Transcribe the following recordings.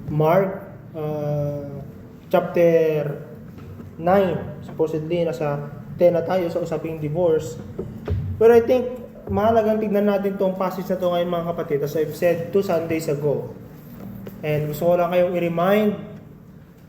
Mark chapter 9. Supposedly, nasa 10 na tayo sa usaping divorce. But I think, mahalagang tignan natin tong passage na to ngayon mga kapatid, as I've said 2 Sundays ago. And gusto ko lang kayong i-remind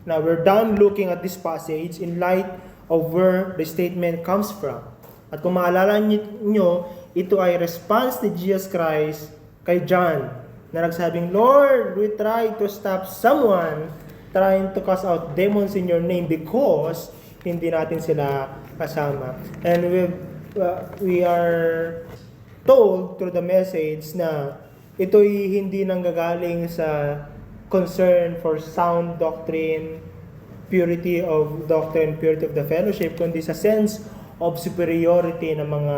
na we're done looking at this passage in light of where the statement comes from. At kung maalala nyo, ito ay response ni Jesus Christ kay John na nagsabing, Lord, we try to stop someone trying to cast out demons in your name because hindi natin sila kasama. And we are told through the message na ito'y hindi nanggagaling sa concern for sound doctrine, purity of doctrine, purity of the fellowship, kundi sa sense of superiority ng mga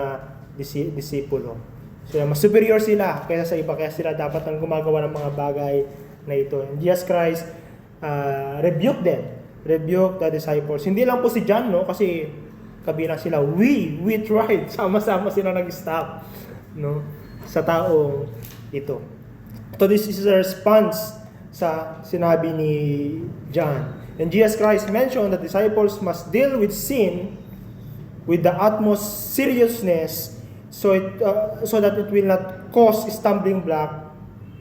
disipulo. So, mas superior sila kaysa sa iba, kaya sila dapat ang gumagawa ng mga bagay na ito. And Jesus Christ rebuke the disciples. Hindi lang po si John, no? Kasi kabilang sila, we tried, sama-sama sila nag-stop, no? Sa taong ito. So this is a response sa sinabi ni John. And Jesus Christ mentioned that disciples must deal with sin with the utmost seriousness so that it will not cause stumbling block,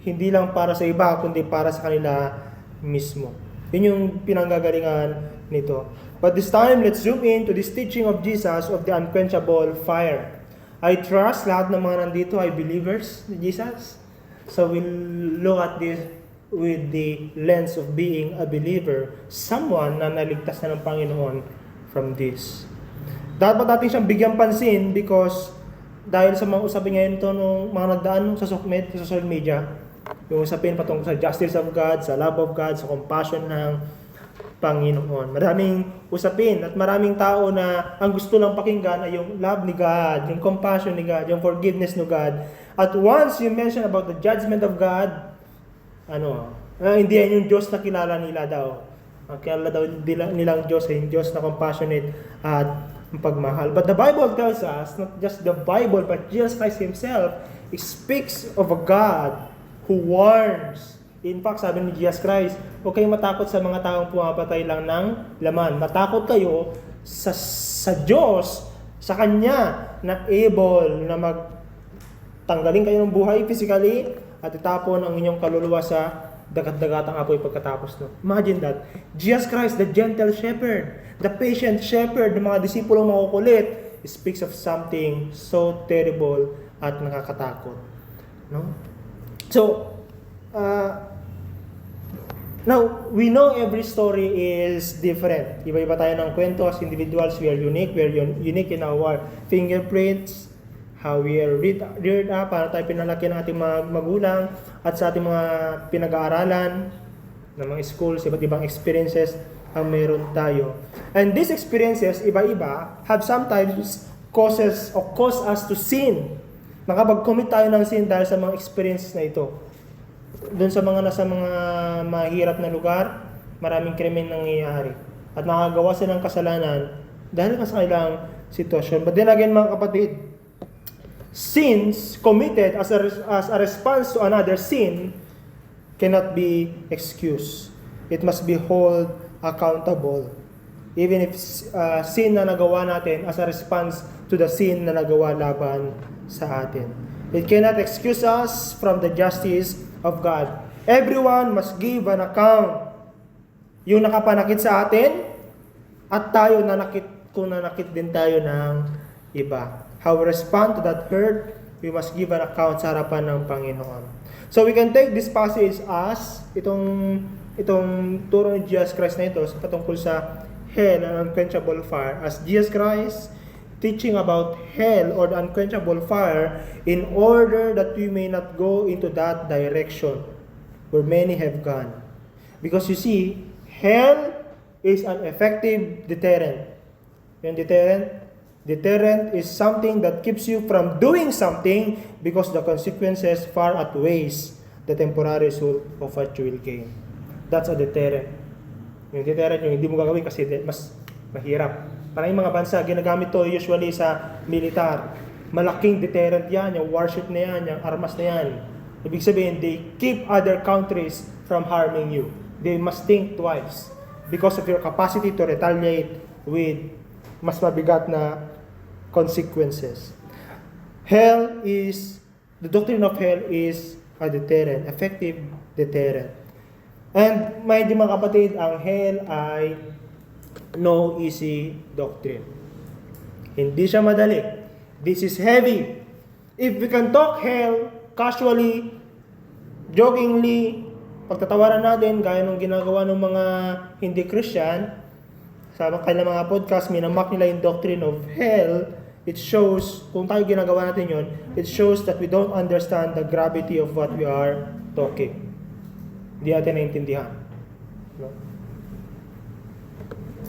hindi lang para sa iba kundi para sa kanila mismo. Yun yung pinanggagalingan nito. But this time, let's zoom in to this teaching of Jesus of the unquenchable fire. I trust lahat ng mga nandito ay believers ni Jesus. So we'll look at this with the lens of being a believer, someone na naligtas na ng Panginoon from this. Dapat natin siyang bigyan pansin because dahil sa mga usapin ngayon ito nung mga nagdaan sa social media, yung usapin patungkol sa justice of God, sa love of God, sa compassion ng Panginoon. Maraming usapin at maraming tao na ang gusto lang pakinggan ay yung love ni God, yung compassion ni God, yung forgiveness ni God. At once you mention about the judgment of God, hindi yan yung Diyos na kilala nila daw. Ang kilala daw nilang Diyos ay yung Diyos na compassionate at pagmahal. But the Bible tells us, not just the Bible, but Jesus Christ Himself speaks of a God who warns. In fact, sabi ni Jesus Christ, huwag kayong matakot sa mga taong pumapatay lang ng laman. Matakot kayo sa Diyos, sa Kanya, na able na magtanggalin kayo ng buhay physically at itapon ang inyong kaluluwa sa dagat-dagatang apoy pagkatapos no. Imagine that. Jesus Christ, the gentle shepherd, the patient shepherd ng mga disipulong makukulit, speaks of something so terrible at nakakatakot. No? So, now, we know every story is different. Iba-iba tayo ng kwento as individuals. We are unique. We are unique in our fingerprints, how we are reared up, paano tayo pinalaki ng ating mga magulang, at sa ating mga pinag-aaralan ng mga schools, iba't ibang experiences ang meron tayo. And these experiences, iba-iba, have sometimes cause us to sin. Nakapag-commit tayo ng sin dahil sa mga experiences na ito. Doon sa mga nasa mga mahirap na lugar, maraming krimen nangyayari. At nakagawa sila ng kasalanan dahil sa kanilang sitwasyon. But then again, mga kapatid, sins committed as a response to another sin cannot be excused. It must be held accountable. Even if sin na nagawa natin as a response to the sin na nagawa laban sa atin. It cannot excuse us from the justice of God. Everyone must give an account. Yung nakapanakit sa atin at tayo kung nanakit din tayo ng iba. How we respond to that hurt, we must give an account sa harapan ng Panginoon. So we can take this passage as itong turo ni Jesus Christ na ito patungkol sa hell and unquenchable fire, as Jesus Christ teaching about hell or the unquenchable fire in order that we may not go into that direction where many have gone. Because you see, hell is an effective deterrent. Yung deterrent is something that keeps you from doing something because the consequences far outweighs the temporary result of what you will gain. That's a deterrent. Yung deterrent yung hindi mo gagawin kasi mas mahirap. Parang yung mga bansa, ginagamit to usually sa militar. Malaking deterrent yan, yung warship na yan, yung armas na yan. Ibig sabihin, they keep other countries from harming you. they must think twice because of your capacity to retaliate with mas mabigat na consequences. The doctrine of hell is a deterrent, effective deterrent. And mind you mga kapatid, ang hell ay no easy doctrine. Hindi siya madali. This is heavy. If we can talk hell casually, jokingly, pagtatawaran natin, gaya ng ginagawa ng mga hindi Christian, sa kanilang mga podcast, minamak nila yung doctrine of hell, it shows, kung tayo ginagawa natin yon, it shows that we don't understand the gravity of what we are talking. Hindi natin naintindihan. No?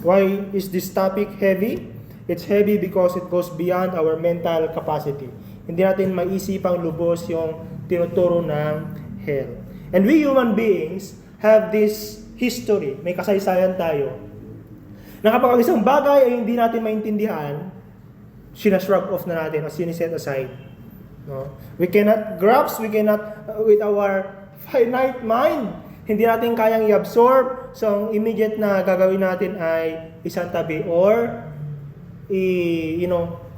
Why is this topic heavy? It's heavy because it goes beyond our mental capacity. Hindi natin maisipang lubos yung tinuturo ng hell. And we human beings have this history. May kasaysayan tayo. Na kapag isang bagay ay hindi natin maintindihan, sinashrug off na natin o siniset aside. No? We cannot grasp, with our finite mind, hindi natin kayang i-absorb. So, ang immediate na gagawin natin ay isang tabi or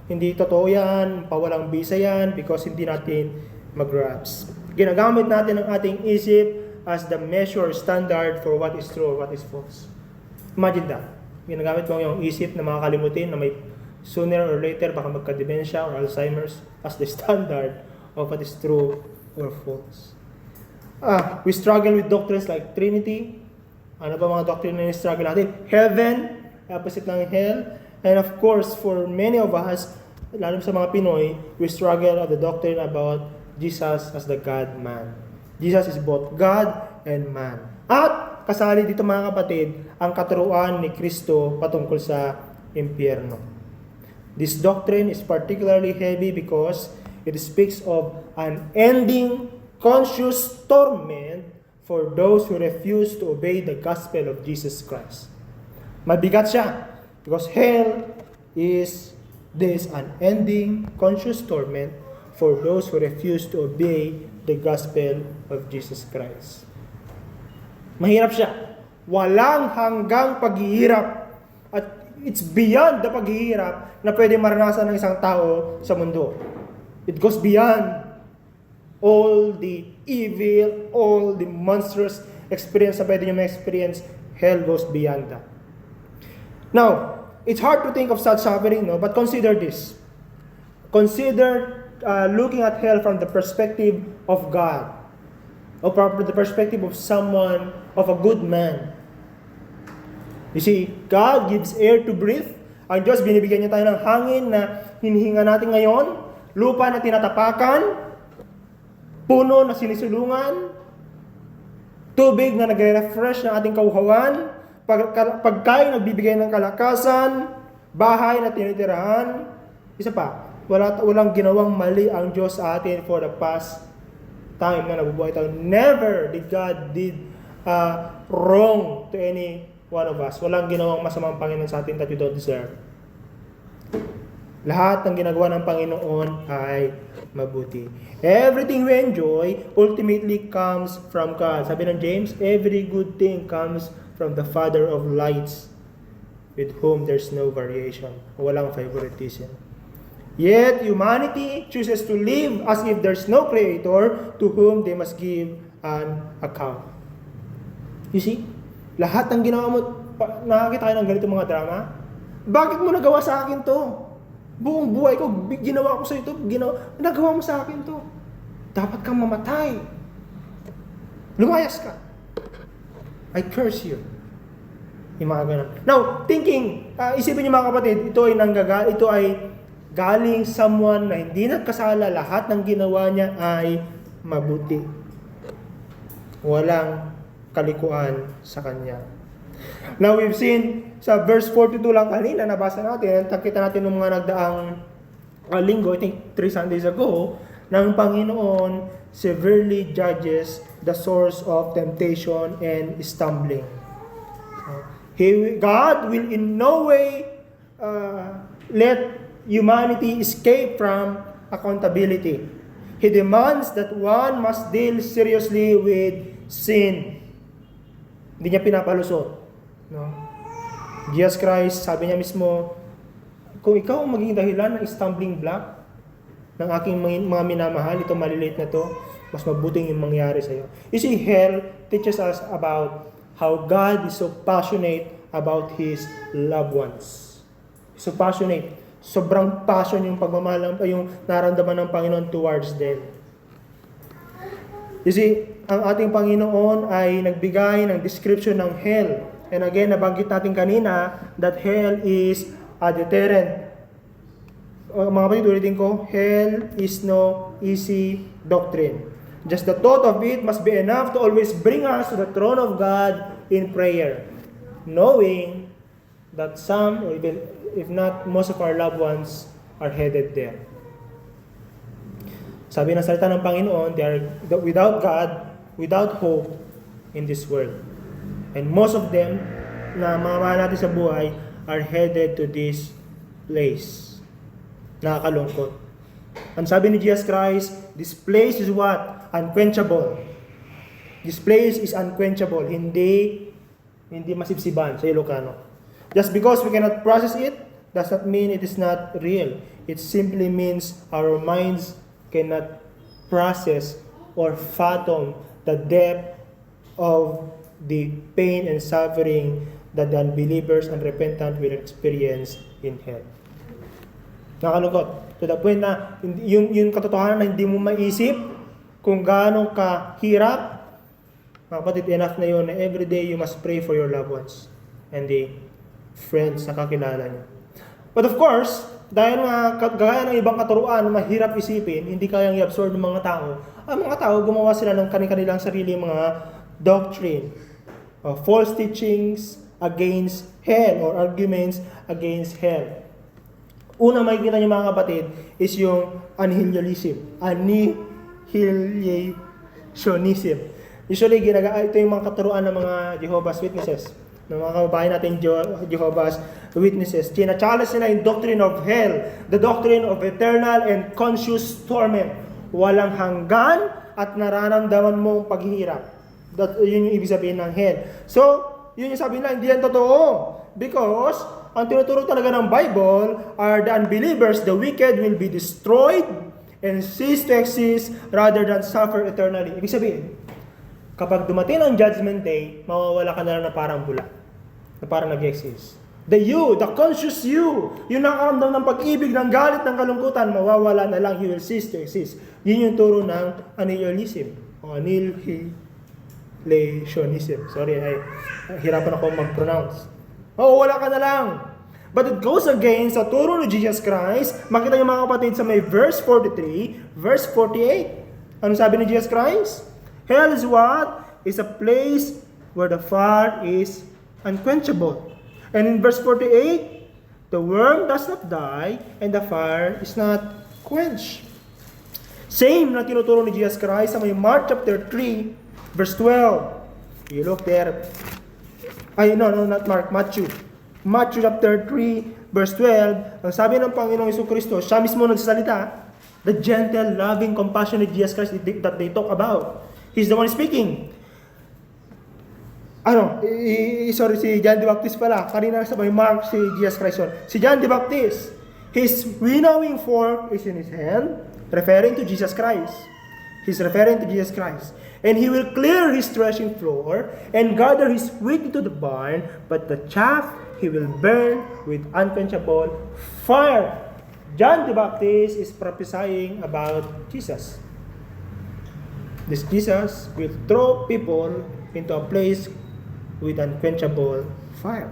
hindi totoo yan, pawalang bisa yan because hindi natin mag-grasp. Ginagamit natin ang ating isip as the measure standard for what is true or what is false. Imagine that. Ginagamit mo yung isip na makakalimutin na may sooner or later baka magka-dementia or Alzheimer's as the standard of what is true or false. We struggle with doctrines like Trinity. Ano ba mga doctrine na struggle natin? Heaven, opposite ng hell. And of course, for many of us, lalo sa mga Pinoy, we struggle at the doctrine about Jesus as the God-man. Jesus is both God and man. At kasali dito mga kapatid, ang katuruan ni Kristo patungkol sa impyerno. This doctrine is particularly heavy because it speaks of an ending conscious torment for those who refuse to obey the gospel of Jesus Christ. Mabigat siya because hell is this unending conscious torment for those who refuse to obey the gospel of Jesus Christ. Mahirap siya. Walang hanggang paghihirap. At it's beyond the paghihirap na pwede maranasan ng isang tao sa mundo. It goes beyond all the evil, all the monstrous experience na pwede nyo ma-experience. Hell goes beyond that. Now, it's hard to think of such suffering, no? But consider this. Consider looking at hell from the perspective of God. Or from the perspective of someone, of a good man. You see, God gives air to breathe. Ang Diyos, binibigyan niya tayo ng hangin na hinihinga natin ngayon, lupa na tinatapakan, puno na sinisulungan, tubig na nagre-refresh ng ating kauhawan, pagkain na nagbibigay ng kalakasan, bahay na tinitirahan. Isa pa, walang ginawang mali ang Diyos sa atin for the past time na nabubuhay tayo. Never did God wrong to any one of us. Walang ginawang masamang Panginoon sa atin that we don't deserve. Lahat ng ginagawa ng Panginoon ay mabuti. Everything we enjoy ultimately comes from God. Sabi ng James, every good thing comes from the Father of lights, with whom there's no variation. Walang favoritism. Yet humanity chooses to live as if there's no Creator to whom they must give an account. You see? Lahat ng ginawa mo, nakakita kayo ng ganito mga drama? Bakit mo nagawa sa akin to? Buong buhay ko, ginawa ko sa ito, nagawa mo sa akin to. Dapat kang mamatay. Lumayas ka. I curse you. Yung mga ganun. Now, thinking, isipin niyo mga kapatid, ito ay galing someone na hindi nagkasala, lahat ng ginawa niya ay mabuti. Walang kalikuan sa kanya. Now we've seen sa verse 42 lang kanina, nabasa natin, nakita natin ng mga nagdaang linggo, I think 3 Sundays ago, ng Panginoon severely judges the source of temptation and stumbling. God will in no way let humanity escape from accountability. He demands that one must deal seriously with sin. Hindi niya pinapalusot. No? Jesus Christ, sabi niya mismo, kung ikaw ang maging dahilan ng stumbling block ng aking mga minamahal, ito maliliit na to, mas mabuting yung mangyari sa iyo. You see, hell teaches us about how God is so passionate about His loved ones. So passionate. Sobrang passion yung pagmamahal, yung naramdaman ng Panginoon towards them. You see, ang ating Panginoon ay nagbigay ng description ng hell. And again, nabanggit natin kanina that hell is a deterrent. Mga kapatid, ulitin ko, hell is no easy doctrine. Just the thought of it must be enough to always bring us to the throne of God in prayer, knowing that some, or even if not most of our loved ones, are headed there. Sabi ng salita ng Panginoon, they are without God, without hope in this world. And most of them, na mga mahal natin sa buhay, are headed to this place. Nakakalungkot. Ang sabi ni Jesus Christ, this place is what? Unquenchable. This place is unquenchable. Hindi masibsiban sa Ilocano. Just because we cannot process it, does not mean it is not real. It simply means our minds cannot process or fathom the depth of the pain and suffering that the unbelievers and repentant will experience in hell. Nakalungkot. To the point na yung katotohanan na hindi mo maisip kung gaano kahirap, mga kapatid, enough na yun na everyday you must pray for your loved ones and the friends na kakilala niyo. But of course, dahil nga gaya ng ibang katuruan na mahirap isipin, hindi kayang i-absorb ng mga tao, ang mga tao gumawa sila ng kanilang sarili mga doctrine, false teachings against hell or arguments against hell. Una makikita niyo mga kapatid is yung annihilationism. Annihilationism. Usually, ito yung mga katuruan ng mga Jehovah's Witnesses. Ng mga kababayan natin Jehovah's Witnesses. China-challenge nila yung doctrine of hell. The doctrine of eternal and conscious torment. Walang hanggan at nararamdaman mong paghihirap. Yun yung ibig sabihin ng hell. So, yun yung sabi nila, hindi yan totoo. Because, ang tinuturo talaga ng Bible are the unbelievers, the wicked will be destroyed and cease to exist rather than suffer eternally. Ibig sabihin, kapag dumating ang judgment day, mawawala ka na lang na parang bula. Na parang nag-exist. The you, the conscious you, yung nakaramdam ng pag-ibig, ng galit, ng kalungkutan, mawawala na lang, you will cease to exist. Yun yung turo ng annihilationism. O annihilationism. Sorry, hirapan ako mag-pronounce. Mawawala ka na lang. But it goes against sa turo ni Jesus Christ. Makita niyo mga kapatid sa may verse 43, verse 48. Ano sabi ni Jesus Christ? Hell is what? Is a place where the fire is unquenchable. And in verse 48, the worm does not die and the fire is not quenched. Same na tinuturo ni Jesus Christ sa may Mark chapter 3, verse 12. You look there. Not Mark, Matthew. Matthew chapter 3, verse 12. Ang sabi ng Panginoong Jesucristo, siya mismo nagsasalita, the gentle, loving, compassionate Jesus Christ that they talk about. He's the one speaking. Sorry, si John the Baptist pala. Kanina sa may Mark, si Jesus Christ yun. Si John the Baptist, his winnowing fork is in his hand, referring to Jesus Christ. He's referring to Jesus Christ. And he will clear his threshing floor and gather his wheat into the barn, but the chaff he will burn with unquenchable fire. John the Baptist is prophesying about Jesus. This Jesus will throw people into a place with unquenchable fire.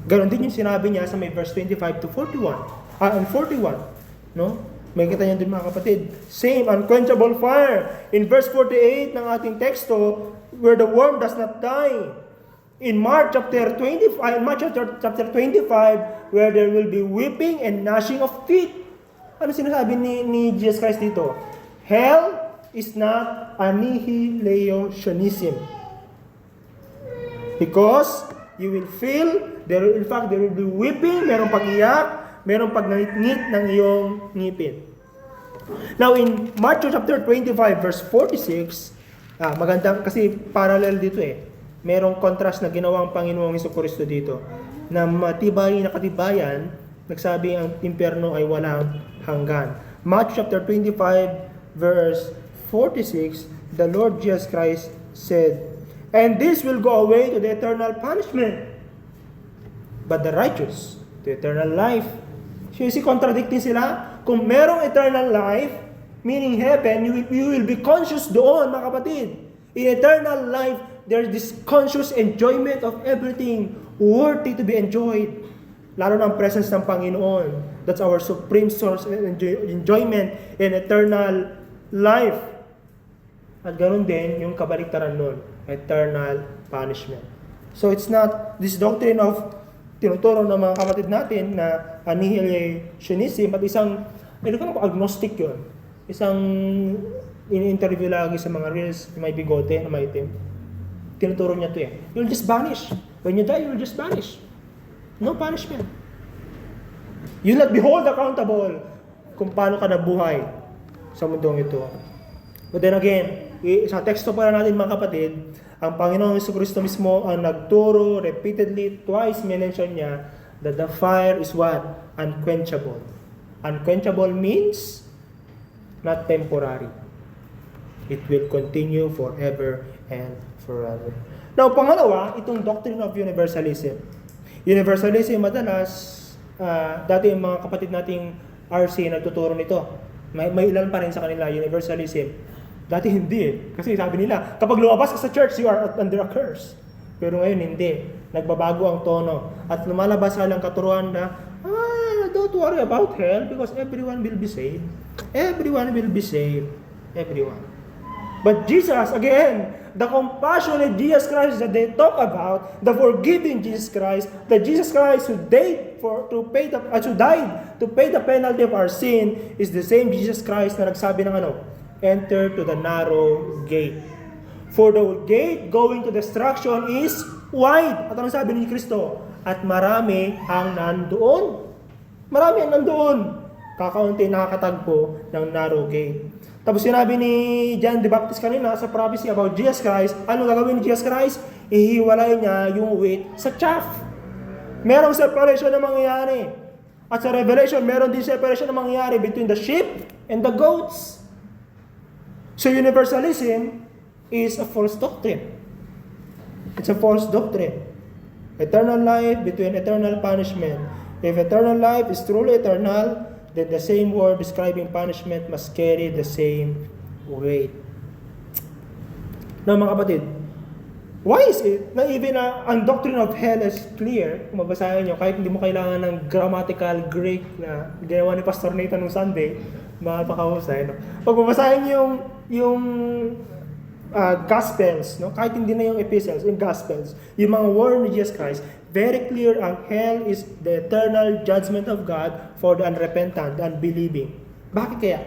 Ganon din yung sinabi niya sa may verse 25 to 41. And 41. No? May kita niyo din mga kapatid. Same, unquenchable fire. In verse 48 ng ating teksto, where the worm does not die. In Mark chapter 25, where there will be weeping and gnashing of teeth. Ano sinasabi ni Jesus Christ dito? Hell is not annihilationism. Because you will feel, there will be weeping, merong pag-iyak, merong pagnangit-ngit ng iyong ngipin. Now in Matthew chapter 25 verse 46, maganda kasi parallel dito merong contrast na ginawang Panginoong Hesukristo dito. Na matibay na katibayan, nagsabi ang impyerno ay walang hanggan. Matthew chapter 25 verse 46, the Lord Jesus Christ said, "And this will go away to the eternal punishment, but the righteous to eternal life." So you see, contradicting sila. Kung merong eternal life, meaning heaven, you will be conscious doon, mga kapatid. In eternal life, there's this conscious enjoyment of everything worthy to be enjoyed. Lalo ng presence ng Panginoon. That's our supreme source of enjoyment in eternal life. At ganoon din yung kabaliktaran nun, eternal punishment. So it's not this doctrine of tinuturo ng mga kapatid natin na annihilationism at isang, agnostic yun. Isang in-interview lagi sa mga reels, may bigote na may itim. Tinuturo niya to eh. You'll just vanish. When you die, you'll just vanish. No punishment. You'll not be held accountable kung paano ka nabuhay sa mundong ito. But then again, sa teksto pala natin mga kapatid, ang Panginoong Hesukristo mismo ang nagturo repeatedly, twice mention niya that the fire is what? Unquenchable. Unquenchable means not temporary. It will continue forever and forever. Now, pangalawa, itong doctrine of universalism. Universalism, madalas, dati yung mga kapatid nating RC nagtuturo nito. May ilan pa rin sa kanila, universalism. Dati hindi eh. Kasi sabi nila, kapag lumabas ka sa church, you are under a curse. Pero ngayon hindi. Nagbabago ang tono. At lumalabas halang katuruan na, don't worry about hell because everyone will be saved. Everyone will be saved. Everyone. But Jesus, again, the compassionate Jesus Christ that they talk about, the forgiving Jesus Christ, the Jesus Christ who died to pay the penalty of our sin, is the same Jesus Christ na nagsabi ng enter to the narrow gate. For the gate going to destruction is wide. At ano sabi ni Kristo? At marami ang nandoon. Marami ang nandoon. Kakaunti nakakatagpo ng narrow gate. Tapos sinabi ni John the Baptist kanina sa prophecy about Jesus Christ, ano gagawin ni Jesus Christ? Ihiwalay niya yung wheat sa chaff. Merong separation na mangyayari. At sa Revelation, meron din separation na mangyayari between the sheep and the goats. So universalism is a false doctrine. It's a false doctrine. Eternal life between eternal punishment. If eternal life is truly eternal, then the same word describing punishment must carry the same weight. Now mga kapatid, why is it na even ang doctrine of hell is clear? Kung mabasahin nyo, kahit hindi mo kailangan ng grammatical Greek na ginawa ni Pastor Nathan nung Sunday, mapakahusay. Pag mabasahin yung Gospels, kahit hindi na yung Epistles, yung Gospels, yung mga word ni Jesus Christ, very clear ang hell is the eternal judgment of God for the unrepentant, the unbelieving. Bakit kaya?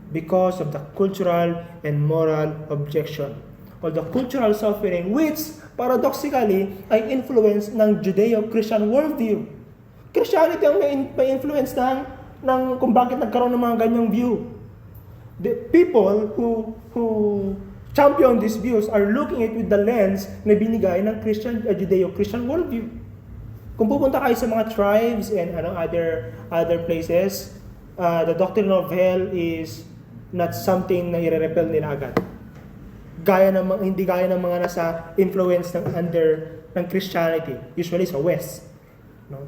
Because of the cultural and moral objection. Or the cultural suffering which, paradoxically, ay influence ng Judeo-Christian worldview. Christianity ang may influence ng kung bakit nagkaroon ng mga ganyang view. The people who champion these views are looking at it with the lens na binigay ng Judeo-Christian worldview. Kung pupunta kayo sa mga tribes and other places, the doctrine of hell is not something na i-repel nila agad. Hindi gaya ng mga nasa influence ng Christianity, usually sa West.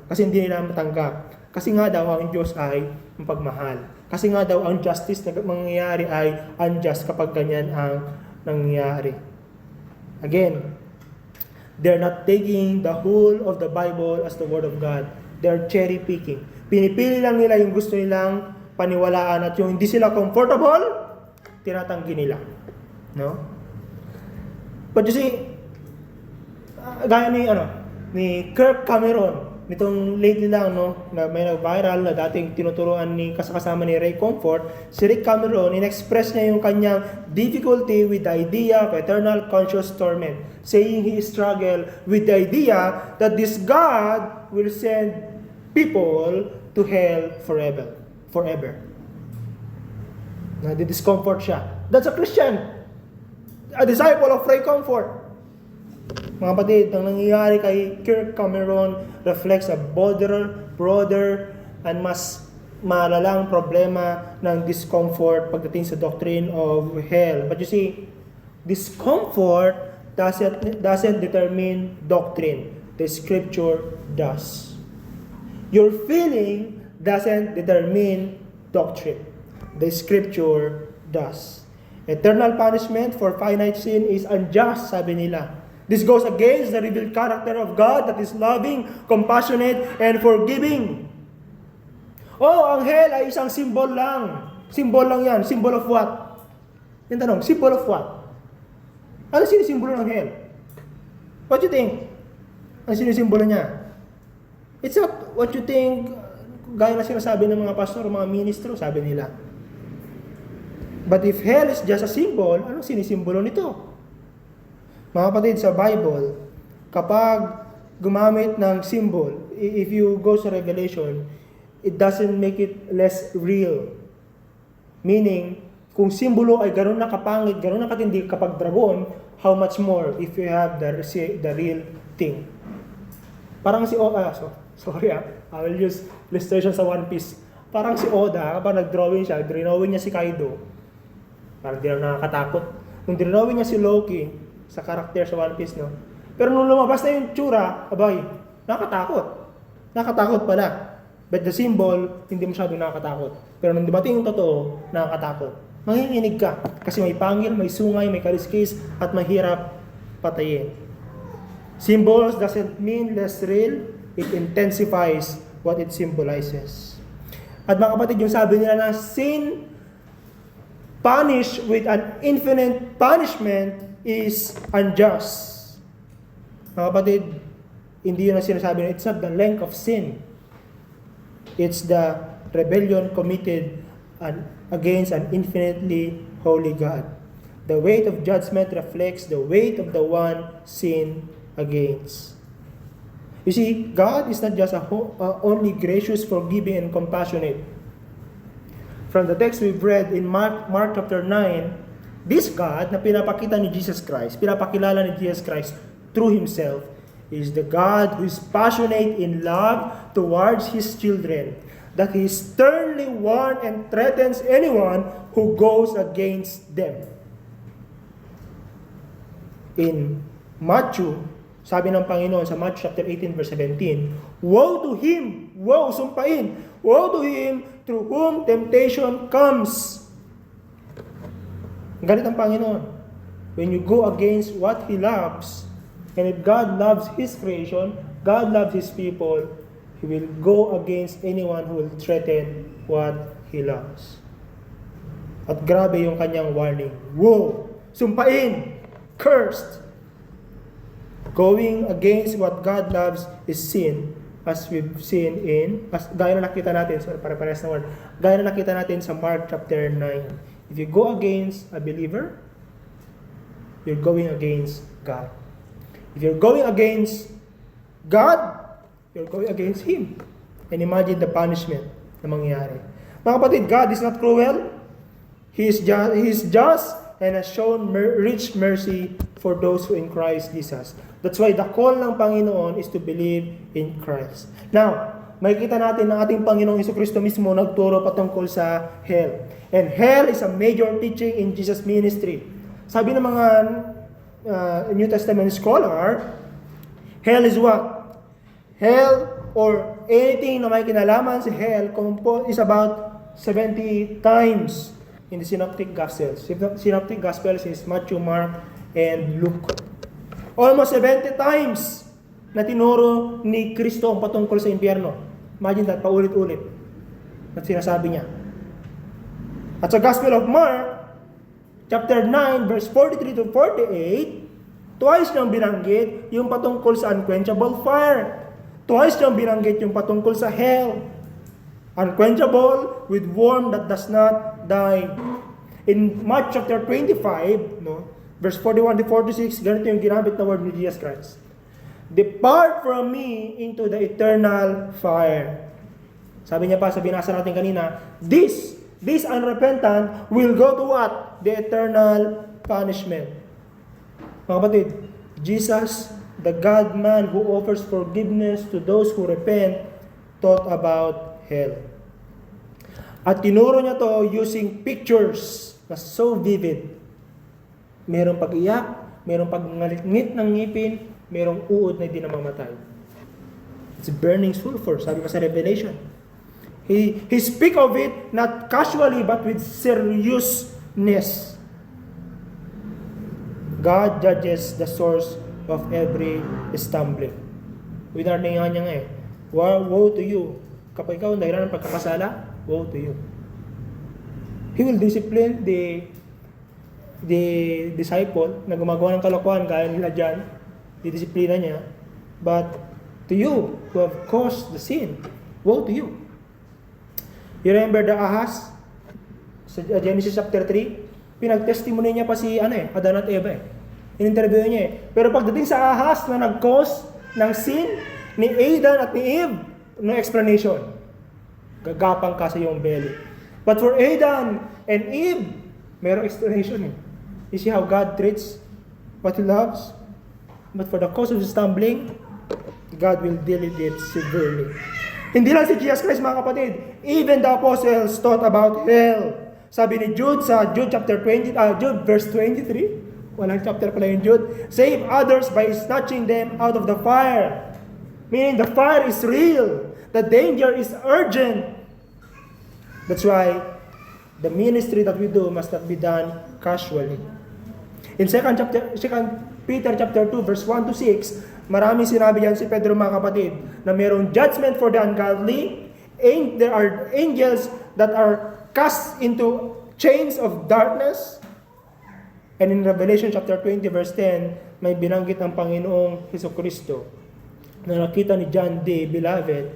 Kasi hindi nila matanggap. Kasi nga daw ang Diyos ay mapagmahal. Kasi nga daw ang justice na mangyayari ay unjust kapag ganyan ang nangyayari. Again, they're not taking the whole of the Bible as the Word of God. They're cherry picking. Pinipili lang nila yung gusto nilang paniwalaan at yung hindi sila comfortable, tinatanggi nila. No? But you see, gaya ni Kirk Cameron, nitong lately lang, na may nag-viral na dating tinuturuan kasama ni Ray Comfort, si Rick Cameron, in-express niya yung kanyang difficulty with the idea of eternal conscious torment, saying he struggled with the idea that this God will send people to hell forever. Na-discomfort siya. That's a Christian, a disciple of Ray Comfort. Mga kapatid, ang nangyayari kay Kirk Cameron reflects a broader, and mas malalang problema ng discomfort pagdating sa doctrine of hell. But you see, discomfort doesn't determine doctrine. The scripture does. Your feeling doesn't determine doctrine. The scripture does. Eternal punishment for finite sin is unjust, sabi nila. This goes against the revealed character of God that is loving, compassionate, and forgiving. Oh, ang hell ay isang symbol lang. Symbol lang yan. Symbol of what? Yung tanong, symbol of what? Ano sinisimbolo ng hell? What do you think? Ano sinisimbolo niya? It's not what you think, gaya na sinasabi ng mga pastor, mga ministro, sabi nila. But if hell is just a symbol, anong sinisimbolo nito? Mga kapatid, sa Bible, kapag gumamit ng symbol, if you go sa Revelation, it doesn't make it less real. Meaning, kung simbolo ay gano'n na kapangit, gano'n na katindi kapag dragon, how much more if you have the real thing. Parang si Oda, I will use illustration sa One Piece. Parang si Oda, kapag nag-drawing siya, drawing niya si Kaido. Parang di na nakakatakot. Nung drawing niya si Loki, sa karakter sa One Piece, no? Pero nung lumabas na yung tsura, abay, nakatakot. Nakatakot pala. But the symbol, hindi masyadong nakakatakot. Pero nung dumating yung totoo, nakakatakot. Manginginig ka. Kasi may pangil, may sungay, may kaliskis, at mahirap patayin. Symbols doesn't mean less real. It intensifies what it symbolizes. At mga kapatid, yung sabi nila na sin punished with an infinite punishment is unjust. Mga kapatid, hindi yun ang sinasabi na it's not the length of sin. It's the rebellion committed against an infinitely holy God. The weight of judgment reflects the weight of the one sinned against. You see, God is not just only gracious, forgiving, and compassionate. From the text we've read in Mark chapter 9, this God na pinapakita ni Jesus Christ, pinapakilala ni Jesus Christ through Himself, is the God who is passionate in love towards His children, that He sternly warns and threatens anyone who goes against them. In Matthew, sabi ng Panginoon sa Matthew chapter 18 verse 17, woe to him, woe, sumpain, woe to him through whom temptation comes. Galit ang Panginoon. When you go against what He loves, and if God loves His creation, God loves His people, He will go against anyone who will threaten what He loves. At grabe yung kanyang warning. Woe! Sumpain! Cursed! Going against what God loves is sin, as we've seen gaya na nakita natin, pare-pares na word, gaya na nakita natin sa Mark chapter 9. If you go against a believer, you're going against God. If you're going against God, you're going against Him. And imagine the punishment na mangyayari. Mga kapatid, God is not cruel. He is just and has shown rich mercy for those who in Christ Jesus. That's why the call ng Panginoon is to believe in Christ. Now, makikita natin na ating Panginoong Jesucristo mismo nagturo patungkol sa hell. And hell is a major teaching in Jesus' ministry. Sabi ng mga New Testament scholar, hell is what? Hell or anything na may kinalaman sa hell is about 70 times in the Synoptic Gospels. Synoptic Gospels is Matthew, Mark, and Luke. Almost 70 times na tinuro ni Kristo ang patungkol sa impyerno. Imagine that, paulit-ulit na sinasabi niya. At sa Gospel of Mark, chapter 9, verse 43 to 48, twice niyang binanggit yung patungkol sa unquenchable fire. Twice niyang binanggit yung patungkol sa hell. Unquenchable with worm that does not die. In Mark chapter 25, verse 41 to 46, ganito yung ginamit na word ni Jesus Christ. Depart from me into the eternal fire. Sabi niya pa sa binasa natin kanina, this unrepentant will go to what? The eternal punishment. Mga kapatid, Jesus the God-man who offers forgiveness to those who repent, taught about hell. At tinuro niya to using pictures na so vivid. Merong pag-iyak, merong pag-ngit ng ngipin, merong uod na hindi namamatay. It's burning sulfur, sabi pa sa Revelation. He speak of it not casually but with seriousness. God judges the source of every stumbling. Winarningan niya nga eh. Woe to you. Kapag ikaw ang dahilan ng pagkakasala, woe to you. He will discipline the disciple na gumagawa ng kalokohan gaya nila dyan. Didisiplina niya. But to you who have caused the sin, woe to you. You remember the Ahaz? Sa Genesis chapter 3, pinag-testimony niya pa si Adan at Eva eh. In-interview niya eh. Pero pagdating sa Ahaz na nag-cause ng sin ni Adan at ni Eve, no explanation. Gagapang ka sa iyong belly. But for Adan and Eve, mayroong explanation eh. You see how God treats what He loves? But for the cause of stumbling, God will deal with it severely. Hindi lang si Jesus Christ, mga kapatid. Even the apostles taught about hell. Sabi ni Jude sa Jude verse 23. Walang chapter pala yung Jude. Save others by snatching them out of the fire. Meaning the fire is real. The danger is urgent. That's why the ministry that we do must not be done casually. In 2 Peter chapter 2 verse 1 to 6, maraming sinabi yan si Pedro, mga kapatid, na mayroong judgment for the ungodly, and there are angels that are cast into chains of darkness. And in Revelation chapter 20 verse 10, may binanggit ang Panginoong Hesukristo na nakita ni John D. Beloved,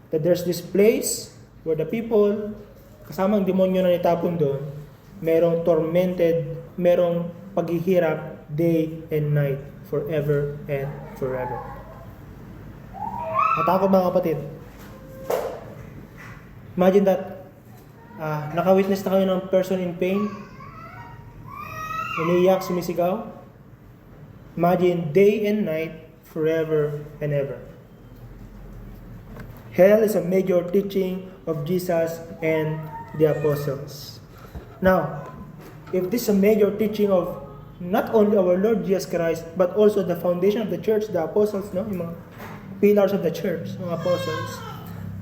that there's this place where the people, kasamang demonyo na nitapon doon, merong tormented, merong paghihirap day and night, forever and forever. Matakot, mga kapatid. Imagine that, nakawitness na kayo ng person in pain, umiiyak, sumisigaw. Imagine day and night, forever and ever. Hell is a major teaching of Jesus and the apostles. Now, if this is a major teaching of not only our Lord Jesus Christ, but also the foundation of the church, the apostles, no? Yung mga pillars of the church, mga apostles.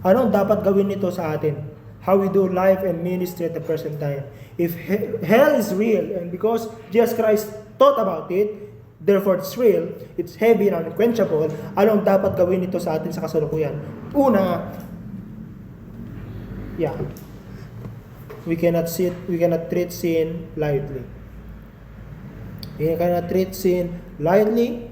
Anong dapat gawin nito sa atin? How we do life and ministry at the present time. If hell is real, and because Jesus Christ taught about it, therefore it's real, it's heavy and unquenchable, anong dapat gawin nito sa atin sa kasalukuyan? Una, we cannot treat sin lightly. We cannot treat sin lightly.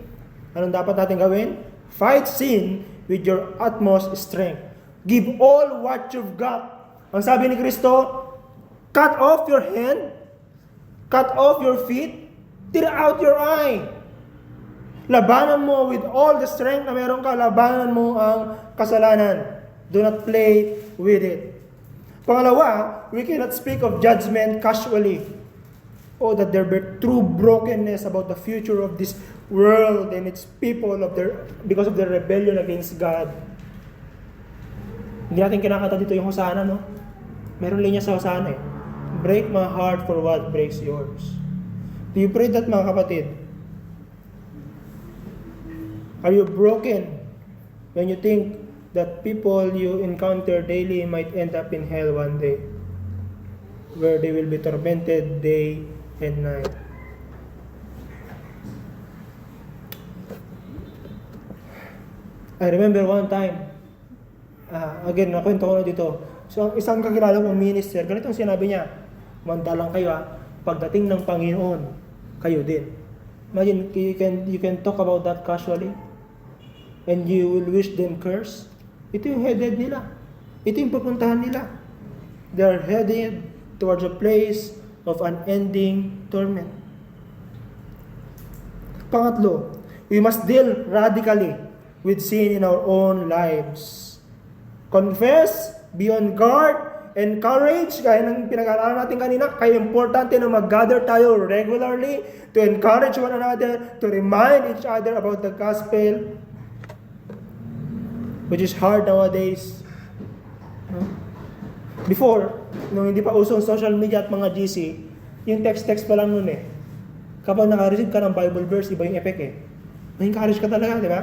Anong dapat natin gawin? Fight sin with your utmost strength. Give all what you've got. Ang sabi ni Kristo, cut off your hand, cut off your feet, tear out your eye. Labanan mo with all the strength na meron ka, labanan mo ang kasalanan. Do not play with it. Pangalawa, we cannot speak of judgment casually. Oh, that there be true brokenness about the future of this world and its people because of their rebellion against God. Hindi natin kinakanta dito yung Hosanna, no? Meron linya sa Hosanna eh. Break my heart for what breaks yours. Do you pray that, mga kapatid? Are you broken when you think that people you encounter daily might end up in hell one day, where they will be tormented day and night? I remember one time, again, nakwento ko na dito. So, isang kakilala kong minister, ganitong sinabi niya, manda lang kayo pagdating ng Panginoon, kayo din. Imagine, you can talk about that casually, and you will wish them curse. Ito yung headed nila. Ito yung pupuntahan nila. They are headed towards a place of unending torment. Pangatlo, we must deal radically with sin in our own lives. Confess, be on guard, encourage, gaya ng pinag-aaralan natin kanina, kaya importante na mag-gather tayo regularly to encourage one another, to remind each other about the gospel, which is hard nowadays. Before, nung hindi pa usong social media at mga GC, yung text pa lang nun eh. Kapag naka-receive ka ng Bible verse, iba yung effect eh. Ma-encourage ka talaga, di ba?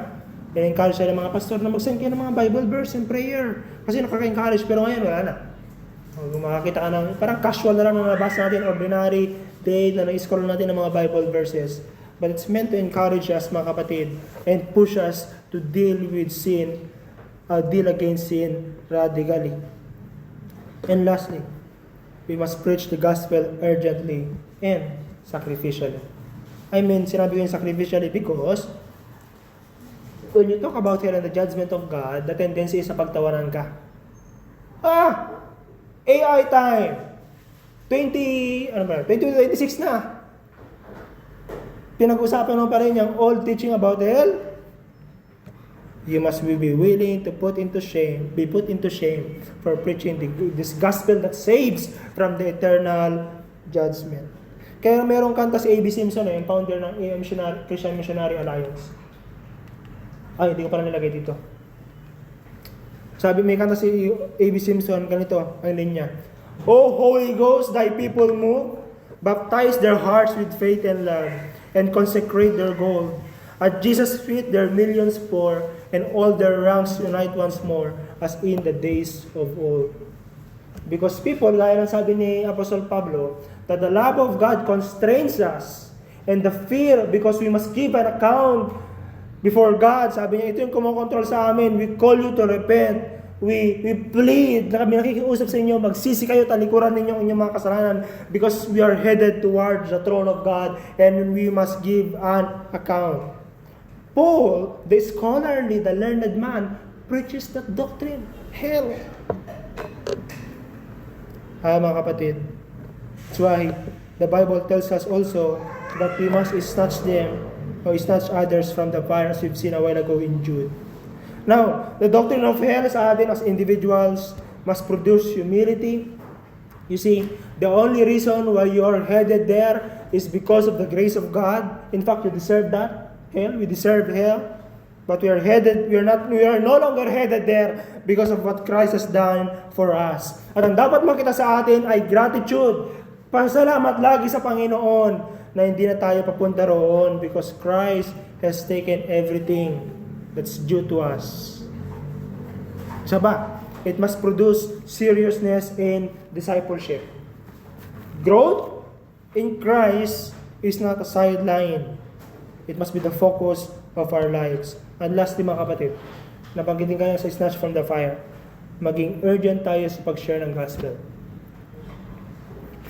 I-encourage tayo ng mga pastor na mag-send kayo ng mga Bible verse and prayer. Kasi nakaka-encourage, pero ngayon wala na. Kung makakita ka ng, parang casual na lang na nabasa natin, ordinary day na na-scroll natin ng mga Bible verses. But it's meant to encourage us, mga kapatid, and push us to deal with sin, deal against sin radically. And lastly, we must preach the gospel urgently and sacrificially. I mean, sinabi ko yung sacrificially because when you talk about hell and the judgment of God, the tendency is na pagtawanan ka. AI time! 2026 na. Pinag-usapan mo pa rin yung old teaching about hell. You must be willing to be put into shame for preaching this gospel that saves from the eternal judgment. Kaya merong kanta si A.B. Simpson, yung founder ng Christian Missionary Alliance. Ay, hindi ko pala nilagay dito. Sabi, may kanta si A.B. Simpson, ganito, ang linya. O Holy Ghost, thy people move, baptize their hearts with faith and love, and consecrate their gold. At Jesus' feet their millions pour, and all their ranks unite once more, as in the days of old. Because people, gaya ng sabi ni Apostle Pablo, that the love of God constrains us, and the fear, because we must give an account before God. Sabi niya, ito yung kumokontrol sa amin. We call you to repent. We plead na kami nakikiusap sa inyo, magsisi kayo, talikuran ninyo ang inyong mga kasalanan, because we are headed towards the throne of God, and we must give an account. Paul, the scholarly, the learned man, preaches that doctrine. Hell. Mga kapatid, that's why the Bible tells us also that we must snatch them or snatch others from the fire, as we've seen a while ago in Jude. Now, the doctrine of hell sa atin as individuals must produce humility. You see, the only reason why you are headed there is because of the grace of God. In fact, you deserve that. Hell, we deserve hell, but we are no longer headed there because of what Christ has done for us. At ang dapat makita sa atin ay gratitude. Pasalamat lagi sa Panginoon na hindi na tayo papunta roon because Christ has taken everything that's due to us. Saba, it must produce seriousness in discipleship. Growth in Christ is not a sideline. It must be the focus of our lives. And lastly, mga kapatid, napanggitin kayo sa snatch from the fire, maging urgent tayo sa pag-share ng gospel.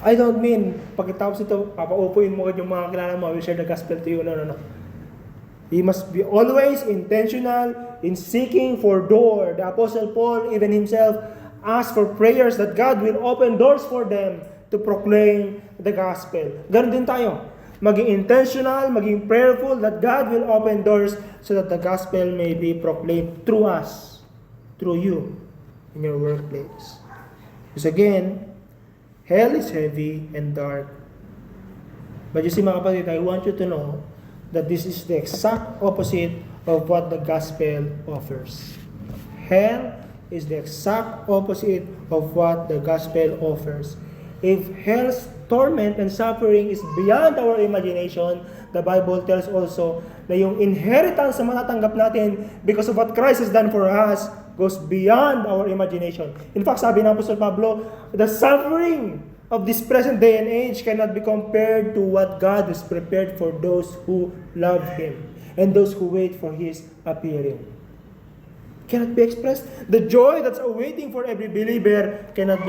I don't mean, pagkatapos ito, papaupuin mo yung mga kilala mo, will share the gospel to you. No. He must be always intentional in seeking for door. The Apostle Paul, even himself, asked for prayers that God will open doors for them to proclaim the gospel. Ganun din tayo. Maging intentional, maging prayerful that God will open doors so that the gospel may be proclaimed through us, through you, in your workplace. Because again, hell is heavy and dark. But you see, mga kapatid, I want you to know that this is the exact opposite of what the gospel offers. Hell is the exact opposite of what the gospel offers. If hell's torment and suffering is beyond our imagination, the Bible tells also na yung inheritance na matatanggap natin because of what Christ has done for us goes beyond our imagination. In fact, sabi ng Apostle Pablo, the suffering of this present day and age cannot be compared to what God has prepared for those who love Him and those who wait for His appearing. Cannot be expressed. The joy that's awaiting for every believer cannot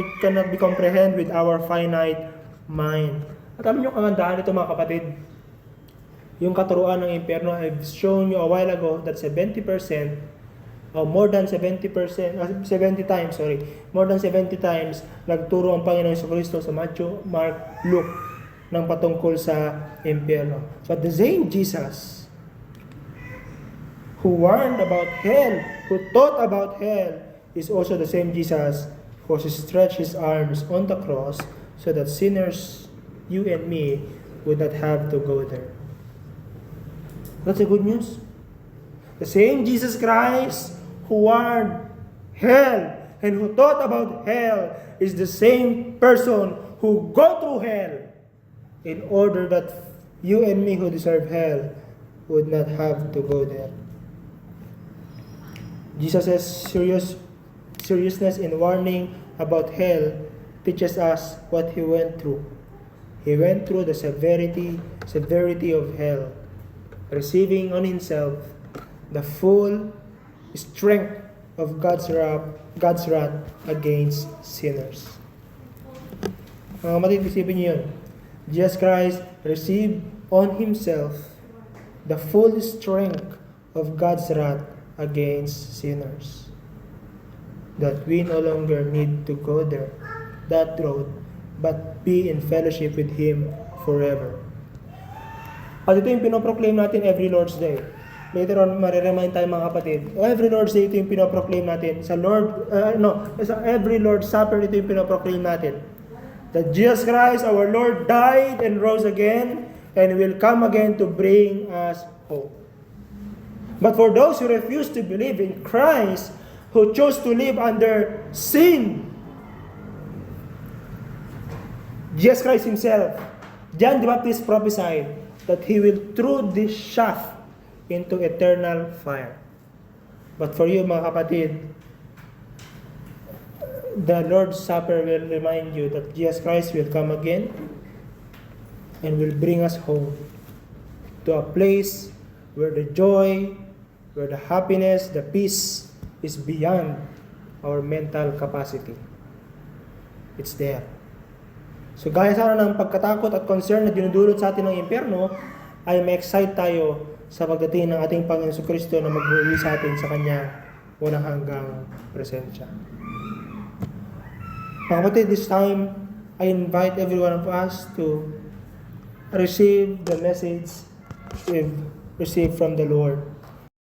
be comprehended with our finite mind. At alam nyo kagandahan ito, mga kapatid, yung katuruan ng impyerno, I've shown you a while ago that 70% or more than 70 times nagturo ang Panginoon Jesucristo sa Matthew, Mark, Luke ng patungkol sa impyerno. So the same Jesus who warned about hell, who taught about hell, is also the same Jesus was He stretched His arms on the cross so that sinners, you and me, would not have to go there. That's the good news. The same Jesus Christ who warned hell and who taught about hell is the same person who go through hell in order that you and me who deserve hell would not have to go there. Jesus' seriousness in warning about hell teaches us what He went through. He went through the severity of hell, receiving on Himself the full strength of God's wrath against sinners. Mga kapatid, isipin niyo yun. Jesus Christ received on Himself the full strength of God's wrath against sinners. That we no longer need to go there, that road, but be in fellowship with Him forever. At ito yung pinoproclaim natin every Lord's Day. Later on, mariremind tayo mga kapatid. Every Lord's Day, ito yung pinoproclaim natin. Sa every Lord's Supper, ito yung pinoproclaim natin. That Jesus Christ, our Lord, died and rose again, and will come again to bring us hope. But for those who refuse to believe in Christ, who chose to live under sin, Jesus Christ Himself, John the Baptist prophesied that He will throw this shaft into eternal fire. But for you, mga kapatid, the Lord's Supper will remind you that Jesus Christ will come again and will bring us home to a place where the joy, where the happiness, the peace is beyond our mental capacity. It's there. So gaya sana ng pagkatakot at concern na dinudulot sa atin ng impyerno, ay ma-excite tayo sa pagdating ng ating Panginoon Kristo na mag-uwi sa atin sa Kanya walang hanggang presensya. Mga kapatid, this time, I invite every one of us to receive the message we've received from the Lord.